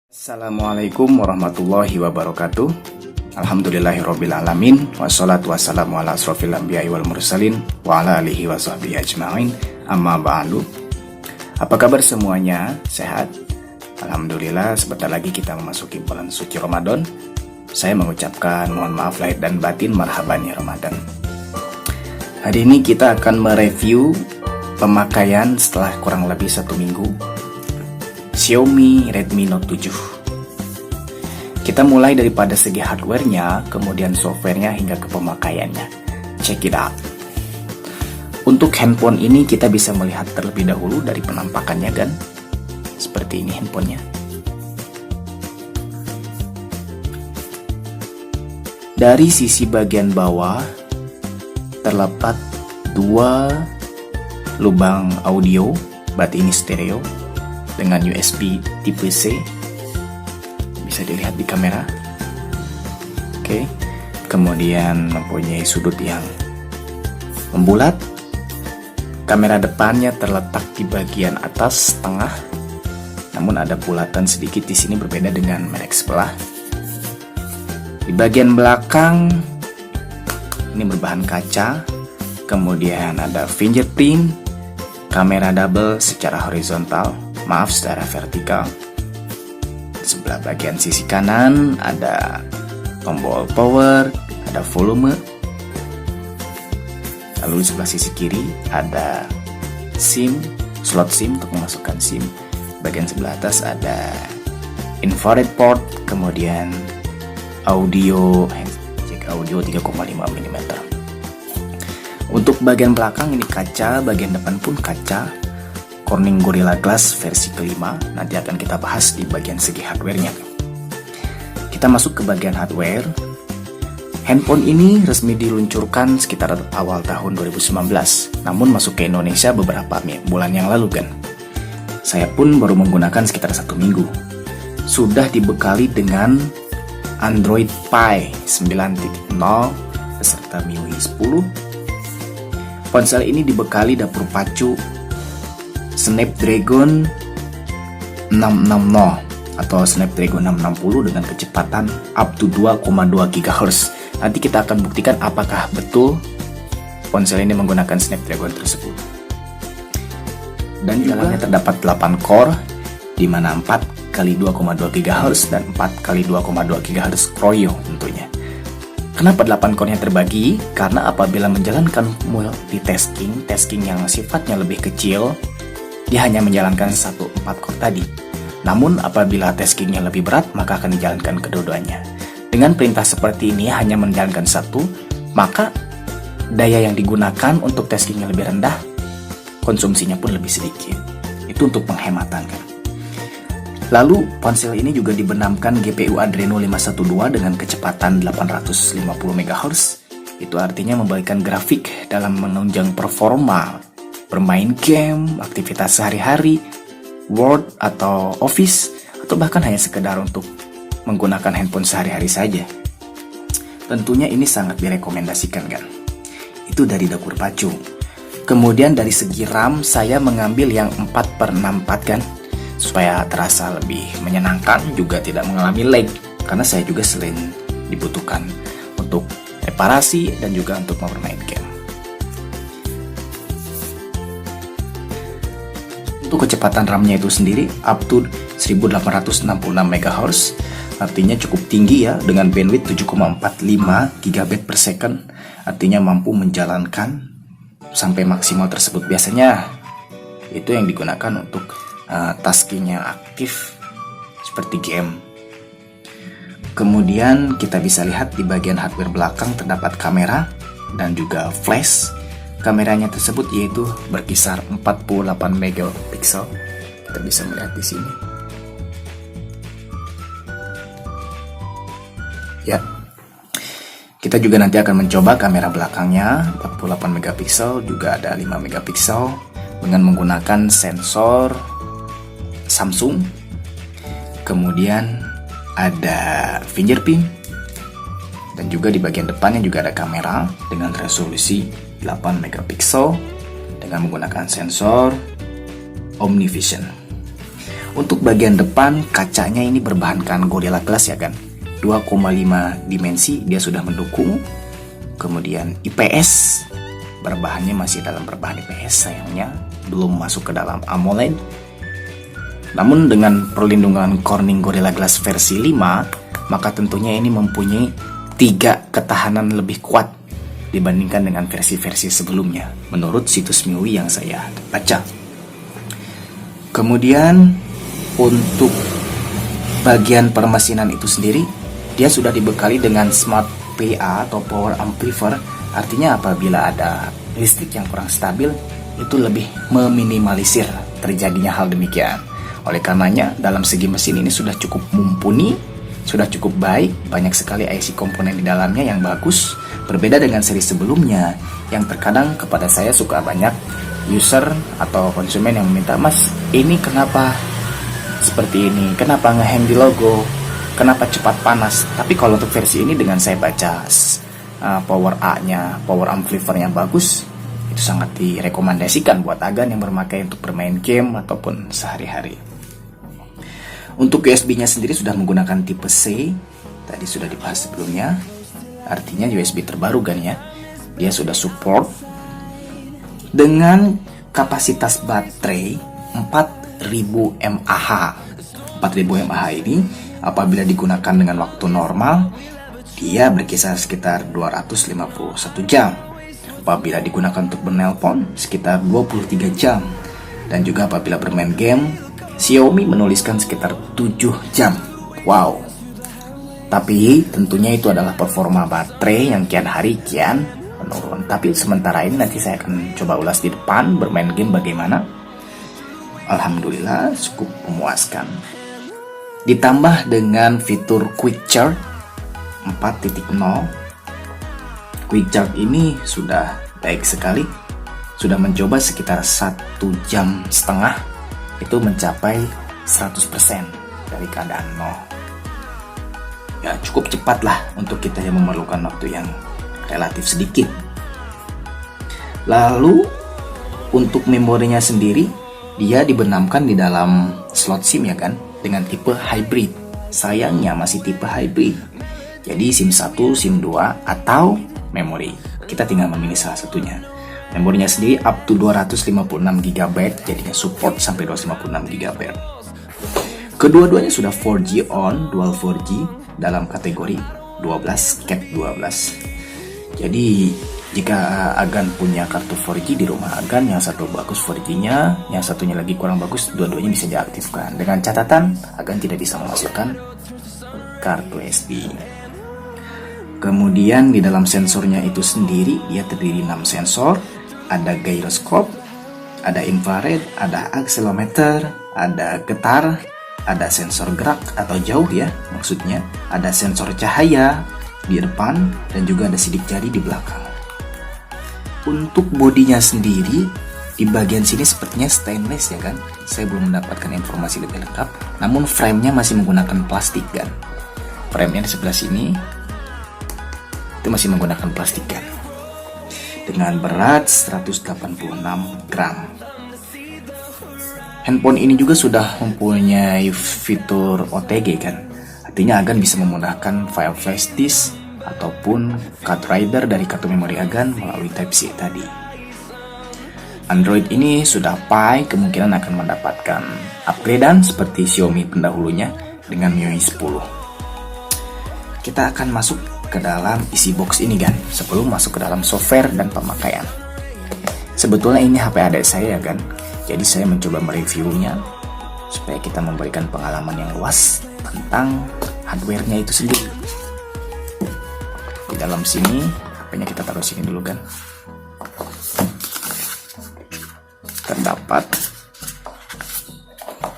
Assalamualaikum warahmatullahi wabarakatuh. Alhamdulillahirrabbilalamin. Wassalatu wassalamu ala asrofil anbiya'i wal mursalin wa ala alihi wa sahbihi ajma'in. Amma ba'du. Apa kabar semuanya? Sehat? Alhamdulillah, sebentar lagi kita memasuki bulan suci Ramadan. Saya mengucapkan mohon maaf lahir dan batin, marhaban ya Ramadan. Hari ini kita akan mereview pemakaian setelah kurang lebih 1 minggu Xiaomi Redmi Note 7. Kita mulai daripada segi hardware-nya, kemudian software-nya hingga ke pemakaiannya. Check it out. Untuk handphone ini kita bisa melihat terlebih dahulu dari penampakannya kan. Seperti ini handphonenya. Dari sisi bagian bawah terdapat 2 lubang audio, berarti ini stereo dengan USB tipe C, bisa dilihat di kamera. Oke. Kemudian mempunyai sudut yang membulat. Kamera depannya terletak di bagian atas tengah, namun ada bulatan sedikit di sini berbeda dengan merek sebelah. Di bagian belakang ini berbahan kaca, kemudian ada fingerprint, kamera double secara horizontal, secara vertikal. Sebelah bagian sisi kanan ada tombol power, ada volume. Lalu di sebelah sisi kiri ada SIM, slot SIM untuk memasukkan SIM. Bagian sebelah atas ada infrared port, kemudian audio, jack audio 3,5 mm. Untuk bagian belakang ini kaca, bagian depan pun kaca. Corning Gorilla Glass versi kelima, nanti akan kita bahas di bagian segi hardware-nya. Kita masuk ke bagian hardware. Handphone ini resmi diluncurkan sekitar awal tahun 2019, namun masuk ke Indonesia beberapa bulan yang lalu kan. Saya pun baru menggunakan sekitar 1 minggu. Sudah dibekali dengan Android Pie 9.0 beserta MIUI 10. Ponsel ini dibekali dapur pacu Snapdragon 660 atau Snapdragon 660 dengan kecepatan up to 2,2 GHz. Nanti kita akan buktikan apakah betul ponsel ini menggunakan Snapdragon tersebut. Dan dalamnya terdapat 8 core, di mana 4 kali 2,2 GHz dan 4 kali 2,2 GHz Kryo tentunya. Kenapa 8 core-nya terbagi? Karena apabila menjalankan multitasking, tasking yang sifatnya lebih kecil, dia hanya menjalankan 4 core tadi. Namun apabila taskingnya lebih berat, maka akan dijalankan kedua-duanya. Dengan perintah seperti ini hanya menjalankan 1, maka daya yang digunakan untuk taskingnya lebih rendah, konsumsinya pun lebih sedikit. Itu untuk penghematan kan. Lalu ponsel ini juga dibenamkan GPU Adreno 512 dengan kecepatan 850 MHz. Itu artinya memberikan grafik dalam menunjang performa bermain game, aktivitas sehari-hari, Word atau Office, atau bahkan hanya sekedar untuk menggunakan handphone sehari-hari saja. Tentunya ini sangat direkomendasikan kan. Itu dari dapur pacu. Kemudian dari segi RAM saya mengambil yang 4/64 kan, supaya terasa lebih menyenangkan, juga tidak mengalami lag, karena saya juga selain dibutuhkan untuk reparasi dan juga untuk bermain game. Untuk kecepatan RAM-nya itu sendiri up to 1866 MHz, artinya cukup tinggi ya, dengan bandwidth 7,45 GB per second, artinya mampu menjalankan sampai maksimal tersebut. Biasanya itu yang digunakan untuk tasking yang aktif seperti game. Kemudian kita bisa lihat di bagian hardware belakang terdapat kamera dan juga flash. Kameranya tersebut yaitu berkisar 48 megapiksel. Kita bisa melihat di sini. Ya. Kita juga nanti akan mencoba kamera belakangnya 48 megapiksel, juga ada 5 megapiksel dengan menggunakan sensor Samsung. Kemudian ada fingerprint, dan juga di bagian depannya juga ada kamera dengan resolusi 8 megapiksel dengan menggunakan sensor OmniVision. Untuk bagian depan kacanya ini berbahankan Gorilla Glass ya kan, 2,5 dimensi dia sudah mendukung. Kemudian IPS, berbahannya masih dalam berbahan IPS, sayangnya belum masuk ke dalam AMOLED. Namun dengan perlindungan Corning Gorilla Glass versi 5, maka tentunya ini mempunyai 3 ketahanan lebih kuat dibandingkan dengan versi-versi sebelumnya menurut situs MIUI yang saya baca. Kemudian untuk bagian permesinan itu sendiri, dia sudah dibekali dengan Smart PA atau Power Amplifier. Artinya apabila ada listrik yang kurang stabil, itu lebih meminimalisir terjadinya hal demikian. Oleh karenanya, dalam segi mesin ini sudah cukup mumpuni, sudah cukup baik, banyak sekali IC komponen di dalamnya yang bagus. Berbeda dengan seri sebelumnya, yang terkadang kepada saya suka banyak user atau konsumen yang meminta, "Mas, ini kenapa seperti ini, kenapa ngehang di logo, kenapa cepat panas?" Tapi kalau untuk versi ini dengan saya baca power A-nya, power amplifiernya bagus, itu sangat direkomendasikan buat agan yang bermakai untuk bermain game ataupun sehari-hari. Untuk USB-nya sendiri sudah menggunakan tipe C, tadi sudah dibahas sebelumnya, artinya USB terbaru kan ya. Dia sudah support dengan kapasitas baterai 4000 mAh. 4000 mAh ini apabila digunakan dengan waktu normal, dia berkisar sekitar 251 jam. Apabila digunakan untuk menelpon, sekitar 23 jam. Dan juga apabila bermain game, Xiaomi menuliskan sekitar 7 jam. Wow. Tapi tentunya itu adalah performa baterai yang kian hari kian menurun. Tapi sementara ini nanti saya akan coba ulas di depan bermain game bagaimana. Alhamdulillah cukup memuaskan. Ditambah dengan fitur Quick Charge 4.0. Quick Charge ini sudah baik sekali. Sudah mencoba sekitar 1,5 jam, itu mencapai 100% dari keadaan 0. Ya cukup cepat lah untuk kita yang memerlukan waktu yang relatif sedikit. Lalu untuk memorinya sendiri, dia dibenamkan di dalam slot SIM ya kan, dengan tipe hybrid. Sayangnya masih tipe hybrid. Jadi SIM 1, SIM 2 atau memori. Kita tinggal memilih salah satunya. Memorinya sendiri up to 256 GB, jadinya support sampai 256 GB. Kedua-duanya sudah 4G on, dual 4G dalam kategori 12 Cat 12. Jadi jika agan punya kartu 4G di rumah agan, yang satu bagus 4G-nya, yang satunya lagi kurang bagus, dua-duanya bisa diaktifkan. Dengan catatan agan tidak bisa memasukkan kartu SD. Kemudian di dalam sensornya itu sendiri, dia terdiri 6 sensor. Ada gyroscope, ada infrared, ada accelerometer, ada getar, ada sensor gerak atau jauh ya maksudnya, ada sensor cahaya di depan, dan juga ada sidik jari di belakang. Untuk bodinya sendiri, di bagian sini sepertinya stainless ya kan, saya belum mendapatkan informasi lebih lengkap. Namun frame-nya masih menggunakan plastik kan, frame-nya di sebelah sini itu masih menggunakan plastik kan, dengan berat 186 gram. Handphone ini juga sudah mempunyai fitur OTG kan, artinya agan bisa memudahkan file flash disk ataupun card reader dari kartu memori agan melalui Type-C tadi. Android ini sudah Pie, kemungkinan akan mendapatkan upgradean seperti Xiaomi pendahulunya dengan MIUI 10. Kita akan masuk ke dalam isi box ini kan, sebelum masuk ke dalam software dan pemakaian. Sebetulnya ini HP adik saya kan, jadi saya mencoba mereviewnya supaya kita memberikan pengalaman yang luas tentang hardware-nya itu sendiri. Di dalam sini, HP-nya kita taruh sini dulu kan. Terdapat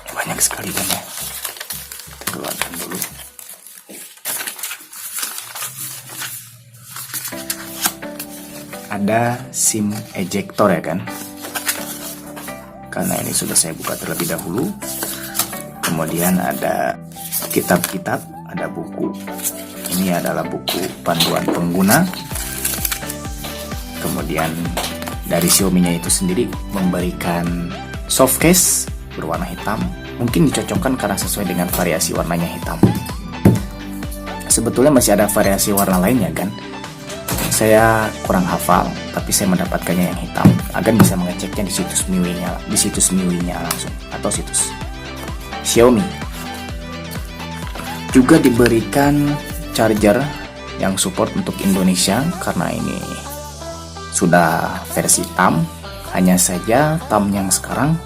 banyak sekali kan ya. Keluarkan dulu. Ada SIM ejector ya kan, karena ini sudah saya buka terlebih dahulu. Kemudian ada kitab-kitab, ada buku. Ini adalah buku panduan pengguna. Kemudian dari Xiaomi-nya itu sendiri memberikan soft case berwarna hitam Mungkin dicocokkan karena sesuai dengan variasi warnanya hitam. Sebetulnya masih ada variasi warna lainnya kan. Saya kurang hafal, tapi saya mendapatkannya yang hitam. Agan bisa mengeceknya di situs MIUI-nya langsung atau situs Xiaomi. Juga diberikan charger yang support untuk Indonesia karena ini sudah versi TAM. Hanya saja TAM yang sekarang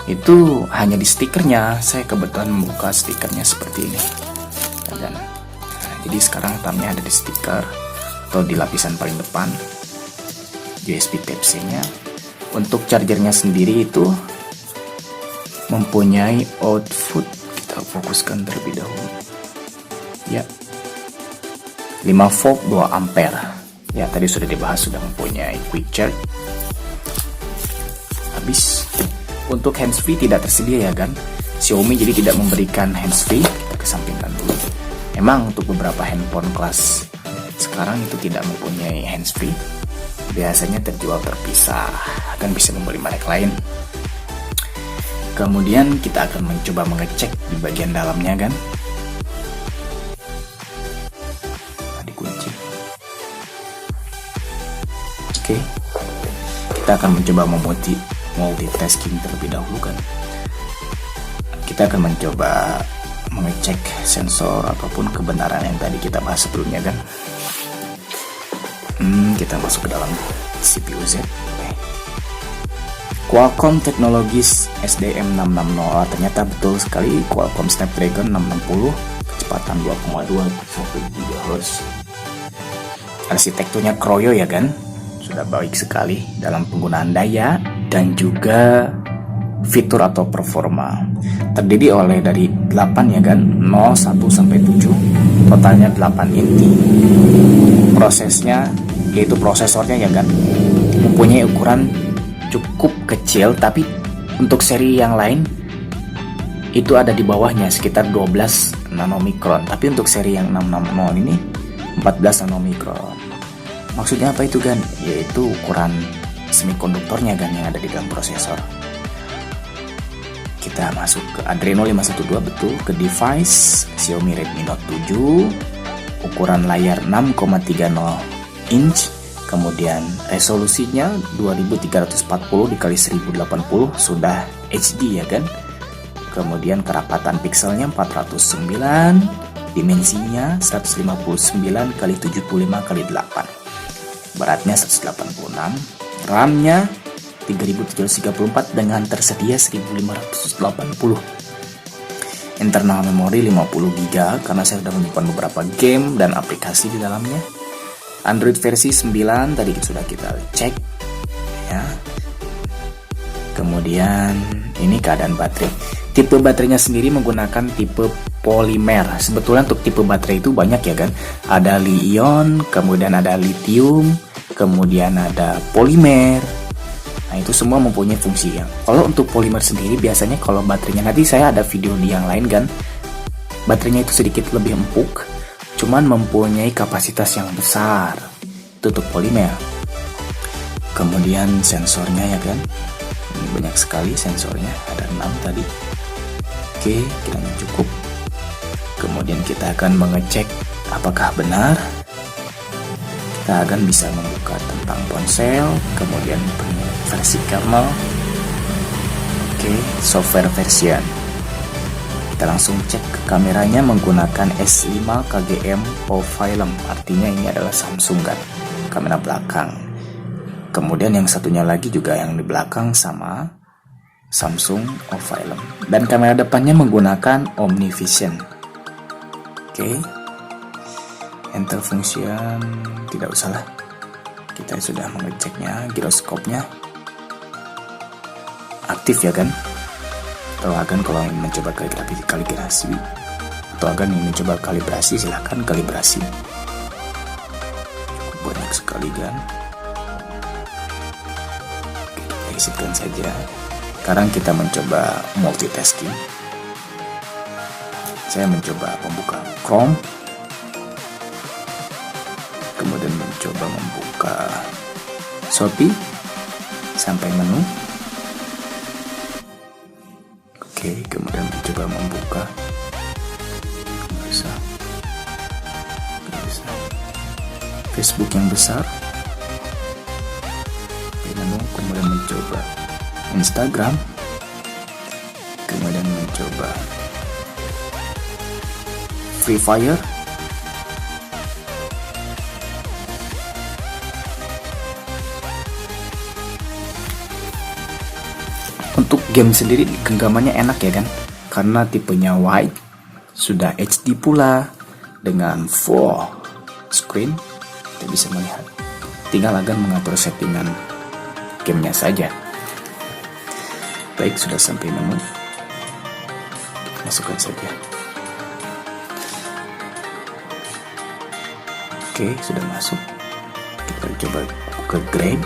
itu hanya di stikernya. Saya kebetulan membuka stikernya seperti ini. Dan jadi sekarang TAM-nya ada di stiker atau di lapisan paling depan. USB Type-C-nya. Untuk chargernya sendiri itu mempunyai output, kita fokuskan terlebih dahulu. Ya. 5 volt 2 ampere. Ya, tadi sudah dibahas, sudah mempunyai quick charge. Habis. Untuk handsfree tidak tersedia ya kan. Xiaomi jadi tidak memberikan handsfree. Kita kesampingkan dulu. Emang untuk beberapa handphone kelas sekarang itu tidak mempunyai handsfree. Biasanya terjual terpisah, akan bisa membeli merek lain. Kemudian kita akan mencoba mengecek di bagian dalamnya kan. Dikunci. Oke. Kita akan mencoba multitasking terlebih dahulu kan. Kita akan mencoba mengecek sensor ataupun kebenaran yang tadi kita bahas sebelumnya kan. Kita masuk ke dalam CPU Z. Qualcomm Technologies SDM660. Ternyata betul sekali, Qualcomm Snapdragon 660, kecepatan 2,21 GHz. Arsitekturnya Kryo ya kan, sudah baik sekali dalam penggunaan daya dan juga fitur atau performa. Terdiri oleh dari 8 ya kan, 0, 1 sampai 7, totalnya 8 inti. Prosesnya yaitu prosesornya ya kan, mempunyai ukuran cukup kecil, tapi untuk seri yang lain itu ada di bawahnya sekitar 12 nanomikron, tapi untuk seri yang 660 ini 14 nanomikron. Maksudnya apa itu kan? Yaitu ukuran semikonduktornya kan yang ada di dalam prosesor. Kita masuk ke Adreno 512, betul, ke device Xiaomi Redmi Note 7, ukuran layar 6,30 inch, kemudian resolusinya 2340 x 1080 sudah HD ya kan. Kemudian kerapatan pikselnya 409, dimensinya 159 x 75 x 8, beratnya 186, RAM-nya 3734 dengan tersedia 1580. Internal memori 50 GB karena saya sudah menyimpan beberapa game dan aplikasi di dalamnya. Android versi 9 tadi sudah kita cek ya. Kemudian ini keadaan baterai. Tipe baterainya sendiri menggunakan tipe polimer. Sebetulnya untuk tipe baterai itu banyak ya kan. Ada li-ion, kemudian ada lithium, kemudian ada polimer. Nah itu semua mempunyai fungsi ya. Kalau untuk polimer sendiri biasanya kalau baterainya, nanti saya ada video di yang lain kan, baterainya itu sedikit lebih empuk, cuman mempunyai kapasitas yang besar. Itu untuk polimer. Kemudian sensornya ya kan, ini banyak sekali sensornya, ada 6 tadi. Oke, kiranya cukup. Kemudian kita akan mengecek apakah benar. Kita akan bisa membuka tentang ponsel, kemudian versi kernel. Oke, software version. Kita langsung cek ke kameranya menggunakan S5 KGM O-Film, artinya ini adalah Samsung kan, kamera belakang. Kemudian yang satunya lagi juga yang di belakang sama Samsung O-Film. Dan kamera depannya menggunakan OmniVision. Oke. Enter function, tidak usah lah. Kita sudah mengeceknya, giroskopnya aktif ya kan. Atau akan kalau ingin mencoba kalibrasi atau akan ingin mencoba kalibrasi, silahkan kalibrasi. Cukup banyak sekali kan. Kita isipkan saja. Sekarang kita mencoba multitasking. Saya mencoba membuka Chrome, kemudian mencoba membuka Shopee sampai menu. Oke, kemudian mencoba membuka. Bisa. Facebook yang besar. Menu, kemudian mencoba Instagram. Kemudian mencoba Free Fire. Untuk game sendiri genggamannya enak ya kan, karena tipenya wide, sudah HD pula dengan full screen, kita bisa melihat. Tinggal akan mengatur settingan gamenya saja. Baik, sudah sampai menu, masukkan saja. Oke, sudah masuk. Kita coba buka Grab.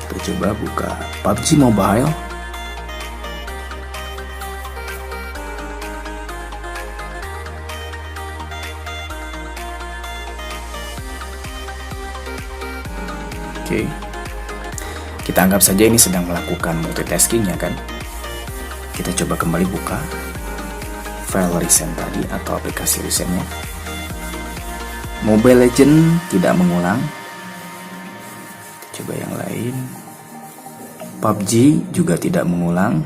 Kita coba buka PUBG Mobile. Oke. Kita anggap saja ini sedang melakukan multitasking ya kan. Kita coba kembali buka file recent tadi atau aplikasi recentnya. Mobile Legend tidak mengulang. Coba yang lain. PUBG juga tidak mengulang,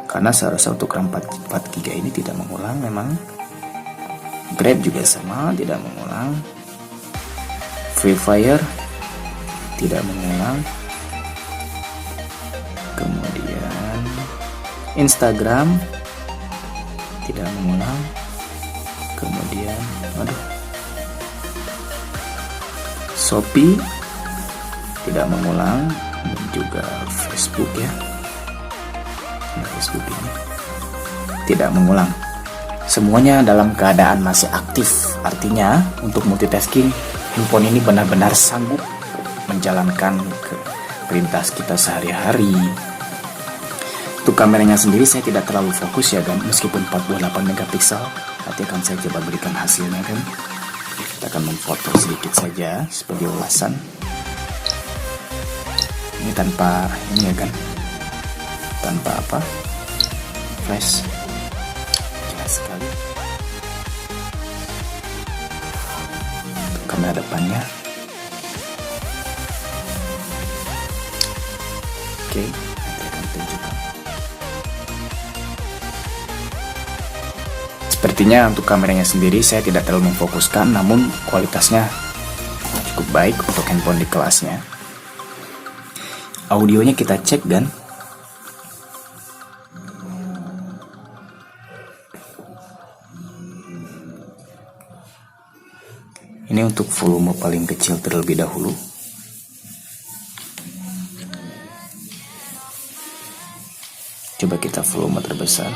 karena seharusnya untuk RAM 4 GB ini tidak mengulang memang. Grab juga sama, tidak mengulang. Free Fire tidak mengulang. Kemudian Instagram tidak mengulang. Kemudian Shopee tidak mengulang, dan juga Facebook ya. Facebook ini tidak mengulang. Semuanya dalam keadaan masih aktif. Artinya untuk multitasking, handphone ini benar-benar sanggup menjalankan perintah kita sehari-hari. Untuk kameranya sendiri saya tidak terlalu fokus ya kan, meskipun 48 megapiksel. Nanti akan saya coba berikan hasilnya kan. Kita akan memfoto sedikit saja sebagai ulasan. Ini tanpa ini ya kan, tanpa flash, jelas sekali. Kamera depannya. Oke, nanti akan tunjukkan. Sepertinya untuk kameranya sendiri saya tidak terlalu memfokuskan, namun kualitasnya cukup baik untuk handphone di kelasnya. Audionya kita cek dan ini untuk volume paling kecil terlebih dahulu. Coba kita volume terbesar.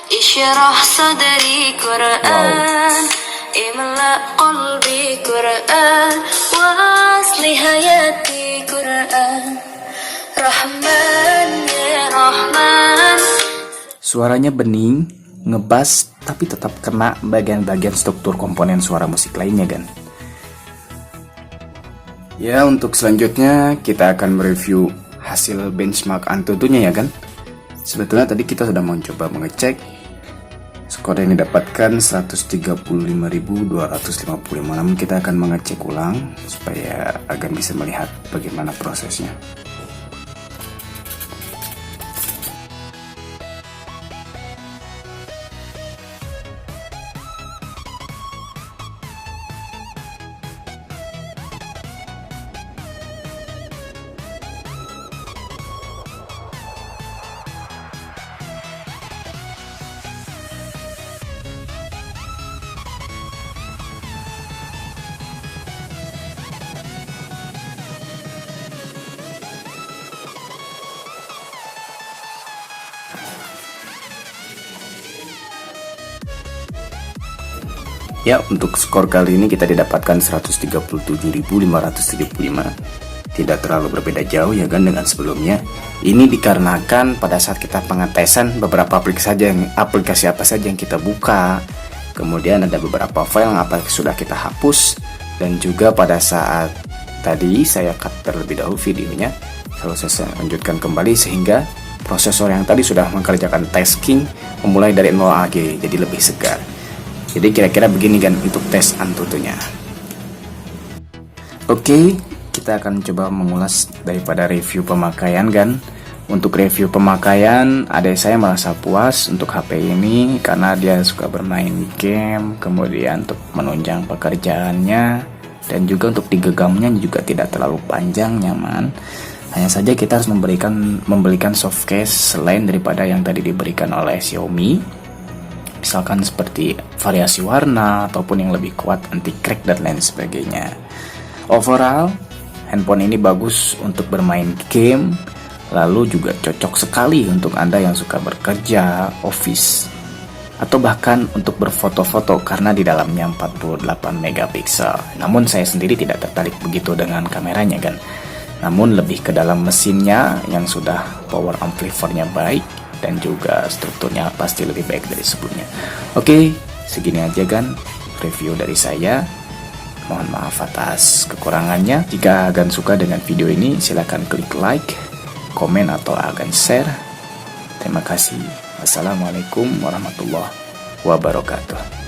Isyrah sadri Quran, imla qalbi Quran, wasli hayati Quran, Rahman ya Rahman. Suaranya bening, ngebas, tapi tetap kena bagian-bagian struktur komponen suara musik lainnya kan. Ya, untuk selanjutnya kita akan mereview hasil benchmark Antutunya ya kan. Sebetulnya tadi kita sudah mencoba mengecek skor yang didapatkan 135.255, namun kita akan mengecek ulang supaya agar bisa melihat bagaimana prosesnya. Ya, untuk skor kali ini kita didapatkan 137.575. Tidak terlalu berbeda jauh ya kan dengan sebelumnya. Ini dikarenakan pada saat kita pengetesan beberapa aplikasi apa saja yang kita buka. Kemudian ada beberapa file yang sudah kita hapus, dan juga pada saat tadi saya cut terlebih dahulu videonya, lalu saya lanjutkan kembali sehingga prosesor yang tadi sudah mengerjakan tasking memulai dari 0 AG jadi lebih segar. Jadi kira-kira begini kan untuk tes Antutunya. Oke, kita akan coba mengulas daripada review pemakaian kan. Untuk review pemakaian, adik saya merasa puas untuk HP ini karena dia suka bermain game, kemudian untuk menunjang pekerjaannya, dan juga untuk digegangnya juga tidak terlalu panjang, nyaman. Hanya saja kita harus membelikan softcase selain daripada yang tadi diberikan oleh Xiaomi, misalkan seperti variasi warna ataupun yang lebih kuat anti crack dan lain sebagainya. Overall, handphone ini bagus untuk bermain game, lalu juga cocok sekali untuk Anda yang suka bekerja, office, atau bahkan untuk berfoto-foto karena di dalamnya 48 megapiksel. Namun saya sendiri tidak tertarik begitu dengan kameranya kan. Namun lebih ke dalam mesinnya yang sudah power amplifiernya baik dan juga strukturnya pasti lebih baik dari sebelumnya. Oke, segini aja kan review dari saya. Mohon maaf atas kekurangannya. Jika Agan suka dengan video ini, silahkan klik like, komen, atau Agan share. Terima kasih. Wassalamualaikum warahmatullahi wabarakatuh.